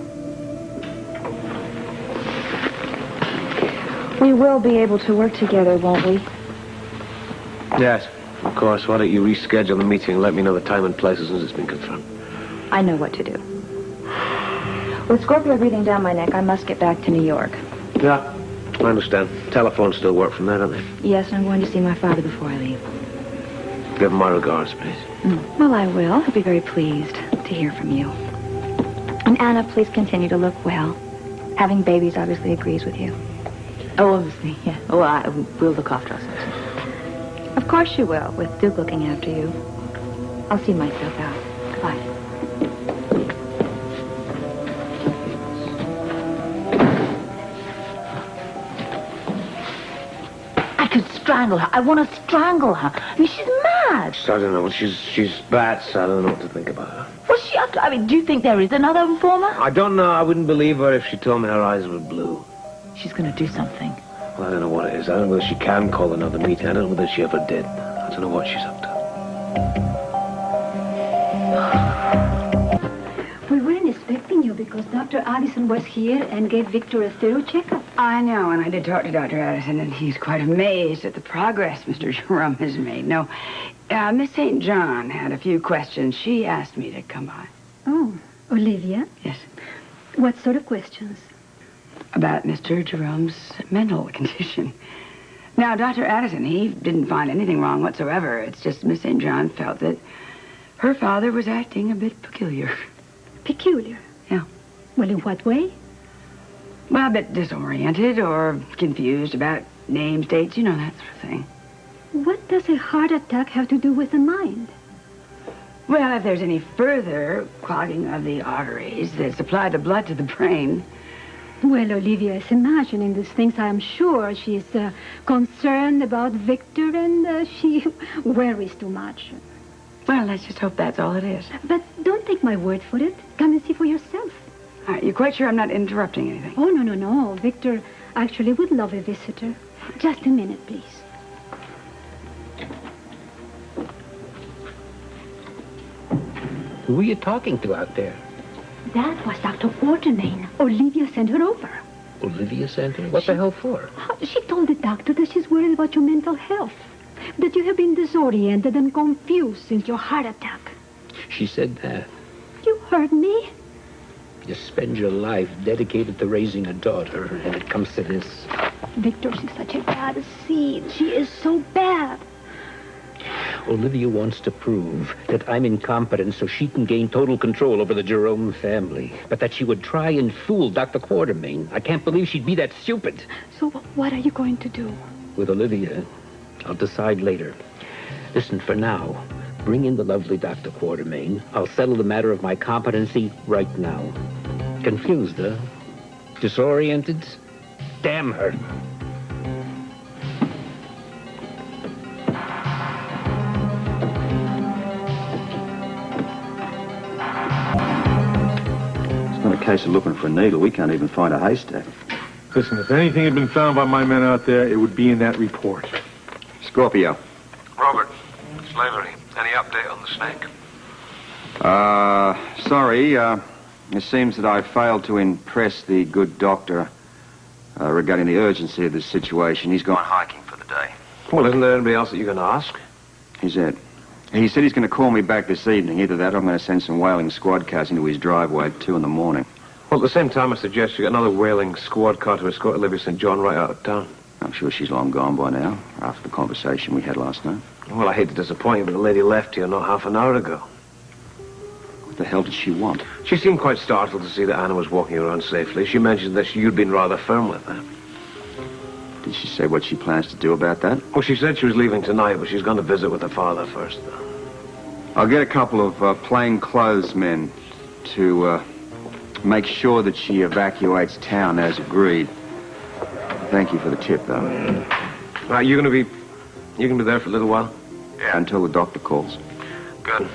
We will be able to work together, won't we? Yes, of course. Why don't you reschedule the meeting and let me know the time and place as soon as it's been confirmed? I know what to do. With Scorpio breathing down my neck, I must get back to New York. Yeah, I understand. Telephones still work from there, don't they? Yes, and I'm going to see my father before I leave. Give him my regards, please. Well, I will. He'll be very pleased to hear from you. And Anna, please continue to look well. Having babies obviously agrees with you. Oh, obviously, yeah. Oh, we'll look after ourselves. Of course you will, with Duke looking after you. I'll see myself out. Goodbye. I could strangle her. I want to strangle her. I mean, she's mad. I don't know. She's bats. I don't know what to think about her. What's she up to? I mean, do you think there is another informer? I don't know. I wouldn't believe her if she told me her eyes were blue. She's going to do something. Well, I don't know what it is. I don't know whether she can call another meeting. I don't know whether she ever did. I don't know what she's up to. We weren't expecting you because Dr. Addison was here and gave Victor a thorough checkup. I know, and I did talk to Dr. Addison, and he's quite amazed at the progress Mr. Jerome has made. No, Miss St. John had a few questions. She asked me to come by. Oh, Olivia? Yes. What sort of questions? About Mr. Jerome's mental condition. Now, Dr. Addison, he didn't find anything wrong whatsoever. It's just Miss St. John felt that her father was acting a bit peculiar. Peculiar? Yeah. Well, in what way? Well, a bit disoriented or confused about names, dates, that sort of thing. What does a heart attack have to do with the mind? Well, if there's any further clogging of the arteries that supply the blood to the brain... Well, Olivia is imagining these things. I am sure she's concerned about Victor, and she worries too much. Well, let's just hope that's all it is. But don't take my word for it. Come and see for yourself. All right, you're quite sure I'm not interrupting anything? Oh, no. Victor actually would love a visitor. Just a minute, please. Who are you talking to out there? That was Dr. Quartermain. Olivia sent her over. Olivia sent her? What the hell for? She told the doctor that she's worried about your mental health. That you have been disoriented and confused since your heart attack. She said that. You heard me? You spend your life dedicated to raising a daughter, and it comes to this. Victor, she's such a bad seed. She is so bad. Olivia wants to prove that I'm incompetent so she can gain total control over the Jerome family. But that she would try and fool Dr. Quartermain. I can't believe she'd be that stupid. So what are you going to do? With Olivia, I'll decide later. Listen, for now, bring in the lovely Dr. Quartermain. I'll settle the matter of my competency right now. Confused, huh? Disoriented? Damn her. It's not a case of looking for a needle. We can't even find a haystack. Listen, if anything had been found by my men out there, it would be in that report. Scorpio. Robert, it's Lavery. Any update on the snake? Sorry. It seems that I failed to impress the good doctor regarding the urgency of this situation. He's gone hiking for the day. Well, isn't there anybody else that you can ask? He's it. He said he's going to call me back this evening. Either that or I'm going to send some whaling squad cars into his driveway at 2 in the morning. Well, at the same time, I suggest you get another whaling squad car to escort Olivia St. John right out of town. I'm sure she's long gone by now, after the conversation we had last night. Well, I hate to disappoint you, but the lady left here not half an hour ago. What the hell did she want? She seemed quite startled to see that Anna was walking around safely. She mentioned that you'd been rather firm with her. Did she say what she plans to do about that? Well, she said she was leaving tonight, but she's going to visit with her father first, though. I'll get a couple of plainclothes men to make sure that she evacuates town as agreed. Thank you for the tip, though. You gonna be there for a little while? Yeah, until the doctor calls. Good.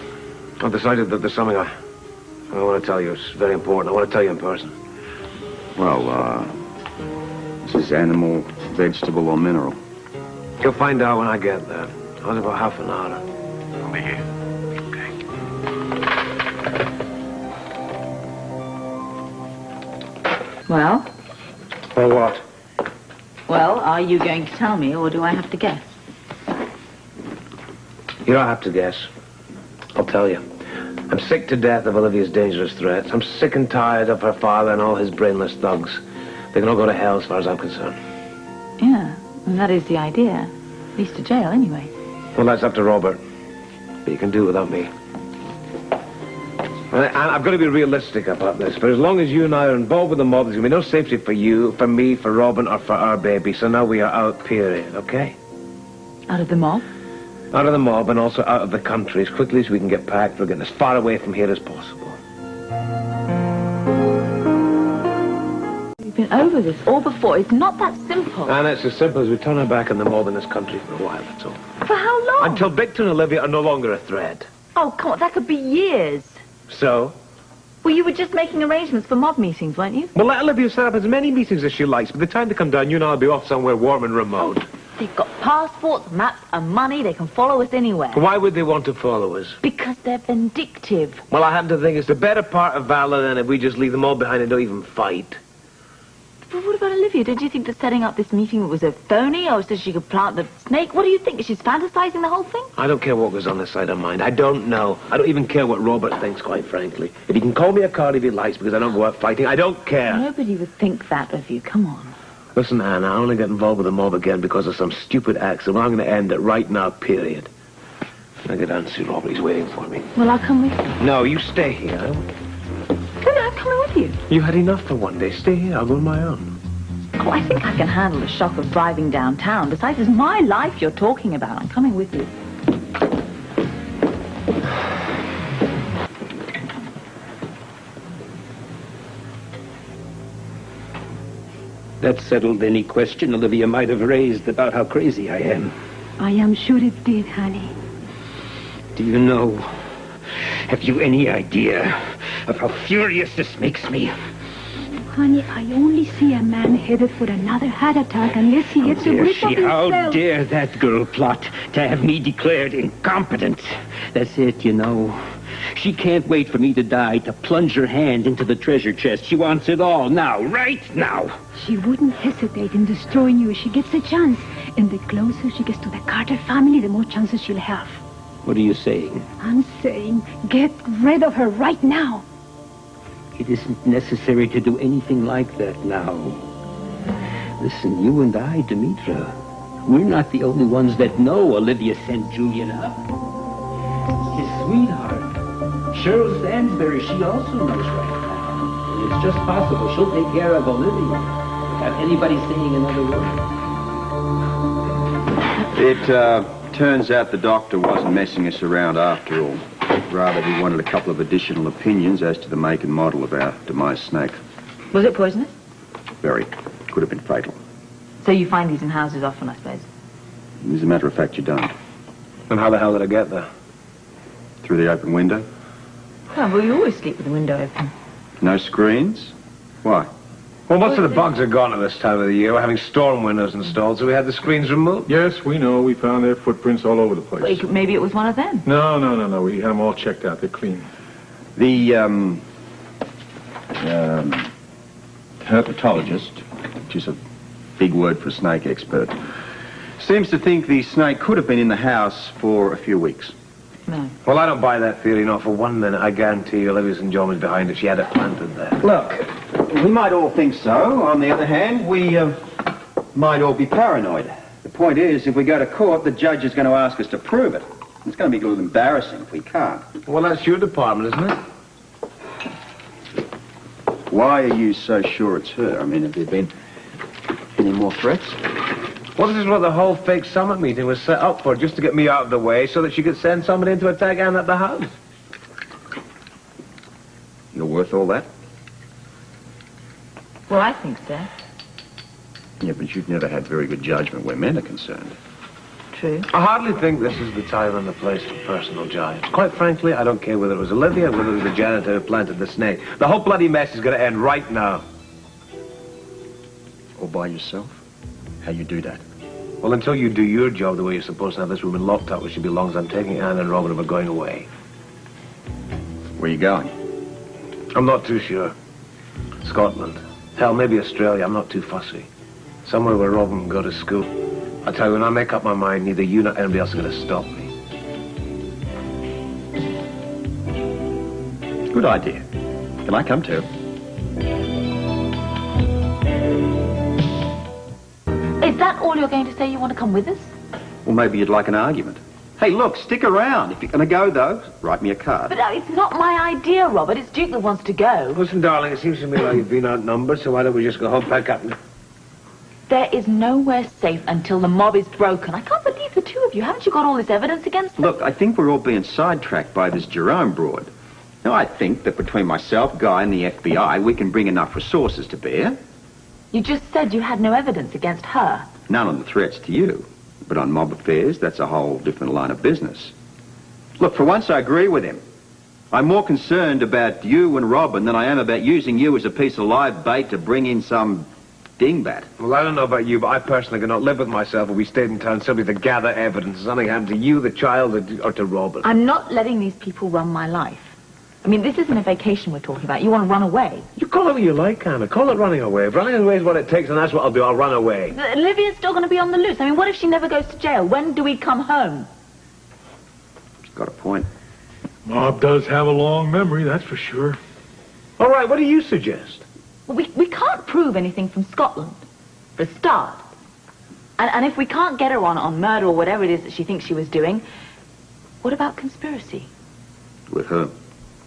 I've decided that there's something I want to tell you. It's very important. I want to tell you in person. Well, this is animal, vegetable, or mineral? You'll find out when I get there. I'll about half an hour. I'll be here. Well? Well, what? Well, are you going to tell me, or do I have to guess? You don't have to guess. I'll tell you. I'm sick to death of Olivia's dangerous threats. I'm sick and tired of her father and all his brainless thugs. They can all go to hell as far as I'm concerned. Yeah, and that is the idea. At least to jail, anyway. Well, that's up to Robert. But you can do it without me. And I've got to be realistic about this. For as long as you and I are involved with the mob, there's going to be no safety for you, for me, for Robin, or for our baby. So now we are out, period, okay? Out of the mob? Out of the mob and also out of the country. As quickly as we can get packed, we're getting as far away from here as possible. We've been over this all before. It's not that simple. And it's as simple as we turn our back on the mob in this country for a while, that's all. For how long? Until Victor and Olivia are no longer a threat. Oh, come on, that could be years. So? Well, you were just making arrangements for mob meetings, weren't you? Well, let Olivia set up as many meetings as she likes. By the time they come down, you and I'll be off somewhere warm and remote. Oh, they've got passports, maps, and money. They can follow us anywhere. Why would they want to follow us? Because they're vindictive. Well, I happen to think it's the better part of valor than if we just leave them all behind and don't even fight. But what about Olivia? Did you think that setting up this meeting was a phony, or so she could plant the snake? What do you think? She's fantasizing the whole thing? I don't care what goes on inside her mind. I don't know. I don't even care what Robert thinks, quite frankly. If he can call me a card if he likes because I don't go out fighting, I don't care. Nobody would think that of you. Come on. Listen, Anna, I only get involved with the mob again because of some stupid acts, and I'm going to end it right now, period. I get down to see Robert. He's waiting for me. Well, I'll come with you. No, you stay here. Good, I'm coming with you. You had enough for one day. Stay here. I'll go on my own. Oh, I think I can handle the shock of driving downtown. Besides, it's my life you're talking about. I'm coming with you. That settled any question Olivia might have raised about how crazy I am. I am sure it did, honey. Do you know, have you any idea of how furious this makes me? Honey, I only see a man headed for another heart attack unless he gets a grip of How himself. dare that girl plot to have me declared incompetent? That's it, you know. She can't wait for me to die to plunge her hand into the treasure chest. She wants it all now, right now. She wouldn't hesitate in destroying you if she gets a chance. And the closer she gets to the Carter family, the more chances she'll have. What are you saying? I'm saying get rid of her right now. It isn't necessary to do anything like that now. Listen, you and I, Demetra, we're not the only ones that know Olivia sent Julian up. His sweetheart, Cheryl Stansbury, she also knows right now. And it's just possible she'll take care of Olivia without anybody saying another word. It turns out the doctor wasn't messing us around after all. Rather, he wanted a couple of additional opinions as to the make and model of our demise snake. Was it poisonous? Very. Could have been fatal. So you find these in houses often, I suppose? As a matter of fact, you don't. And how the hell did I get there? Through the open window? Oh, well, you always sleep with the window open. No screens? Why? Well, most of the bugs are gone at this time of the year. We're having storm windows installed, so we had the screens removed. Yes, we know. We found their footprints all over the place. Maybe it was one of them. No. We had them all checked out. They're clean. The, herpetologist, which is a big word for a snake expert, seems to think the snake could have been in the house for a few weeks. No. Well, I don't buy that theory, not for 1 minute. I guarantee you Olivia St. John was behind it. She had it planted there. Look, we might all think so. On the other hand, we might all be paranoid. The point is, if we go to court, the judge is going to ask us to prove it. It's going to be a little embarrassing if we can't. Well, that's your department, isn't it? Why are you so sure it's her? I mean, have there been any more threats? Well, this is what the whole fake summit meeting was set up for, just to get me out of the way so that she could send somebody in to attack Anne at the house. You're worth all that? Well, I think so. Yeah, but you've never had very good judgment where men are concerned. True. I hardly think this is the time and the place for personal jibes. Quite frankly, I don't care whether it was Olivia or whether it was the janitor who planted the snake. The whole bloody mess is going to end right now. All by yourself? How you do that? Well, until you do your job the way you're supposed to have this woman locked up where she belongs, I'm taking Anne and Robert and we're going away. Where are you going? I'm not too sure. Scotland. Hell, maybe Australia. I'm not too fussy. Somewhere where Robin can go to school. I tell you, when I make up my mind, neither you nor anybody else are going to stop me. Good idea. Can I come too? Is that all you're going to say? You want to come with us? Well, maybe you'd like an argument. Hey, look, stick around. If you're going to go, though, write me a card. But it's not my idea, Robert. It's Duke that wants to go. Listen, darling, it seems to me like you've been outnumbered, so why don't we just go home, pack up and... There is nowhere safe until the mob is broken. I can't believe the two of you. Haven't you got all this evidence against them? Look, I think we're all being sidetracked by this Jerome broad. Now, I think that between myself, Guy, and the FBI, we can bring enough resources to bear. You just said you had no evidence against her. None on the threats to you. But on mob affairs, that's a whole different line of business. Look, for once I agree with him. I'm more concerned about you and Robin than I am about using you as a piece of live bait to bring in some dingbat. Well, I don't know about you, but I personally could not live with myself if we stayed in town simply to gather evidence. If something happened to you, the child, or to Robin. I'm not letting these people run my life. I mean, this isn't a vacation we're talking about. You want to run away. You call it what you like, Anna. Call it running away. If running away is what it takes, and that's what I'll do. I'll run away. Olivia's still going to be on the loose. I mean, what if she never goes to jail? When do we come home? Got a point. Mob does have a long memory, that's for sure. All right, what do you suggest? Well, we can't prove anything from Scotland, for a start. And if we can't get her on murder or whatever it is that she thinks she was doing, what about conspiracy? With her?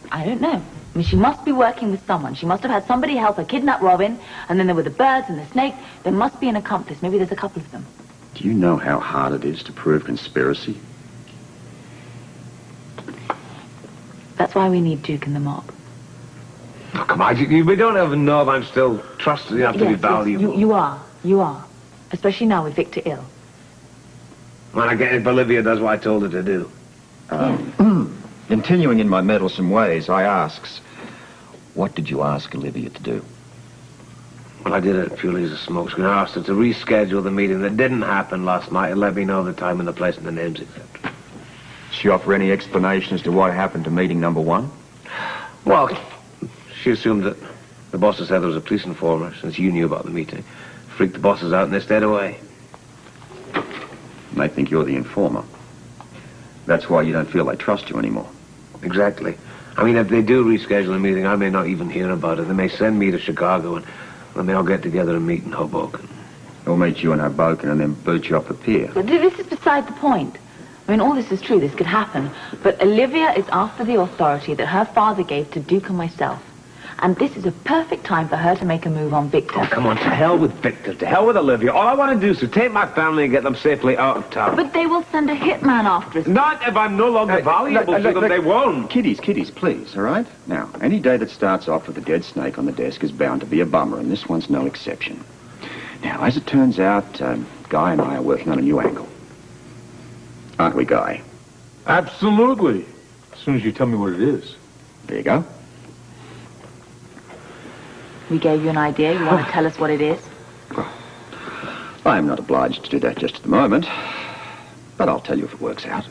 I don't know. I mean, she must be working with someone. She must have had somebody help her kidnap Robin, and then there were the birds and the snake. There must be an accomplice. Maybe there's a couple of them. Do you know how hard it is to prove conspiracy? That's why we need Duke and the mob. Oh, come on, we don't even know if I'm still trust you have to be Yes, valuable. you are. Especially now with Victor ill. Well, I get it if Olivia does what I told her to do. Continuing in my meddlesome ways, I asks, what did you ask Olivia to do? Well, I did it purely as a smokescreen. I asked her to reschedule the meeting that didn't happen last night and let me know the time and the place and the names, etc. Did she offer any explanation as to what happened to meeting number one? Well, she assumed that the bosses said there was a police informer, since you knew about the meeting. Freaked the bosses out and they stayed away. And they think you're the informer. That's why you don't feel they trust you anymore. Exactly. I mean, if they do reschedule a meeting, I may not even hear about it. They may send me to Chicago and they all get together and meet in Hoboken. They'll meet you in Hoboken and then boot you off the pier. But this is beside the point. I mean, all this is true. This could happen. But Olivia is after the authority that her father gave to Duke and myself. And this is a perfect time for her to make a move on Victor. Oh, come on, to hell with Victor, to hell with Olivia. All I want to do is to take my family and get them safely out of town. But they will send a hitman after us. Not if I'm no longer valuable to them, they won't. Kiddies, please, all right? Now, any day that starts off with a dead snake on the desk is bound to be a bummer, and this one's no exception. Now, as it turns out, Guy and I are working on a new angle. Aren't we, Guy? Absolutely. As soon as you tell me what it is. There you go. We gave you an idea. You want to tell us what it is? I'm not obliged to do that just at the moment, but I'll tell you if it works out.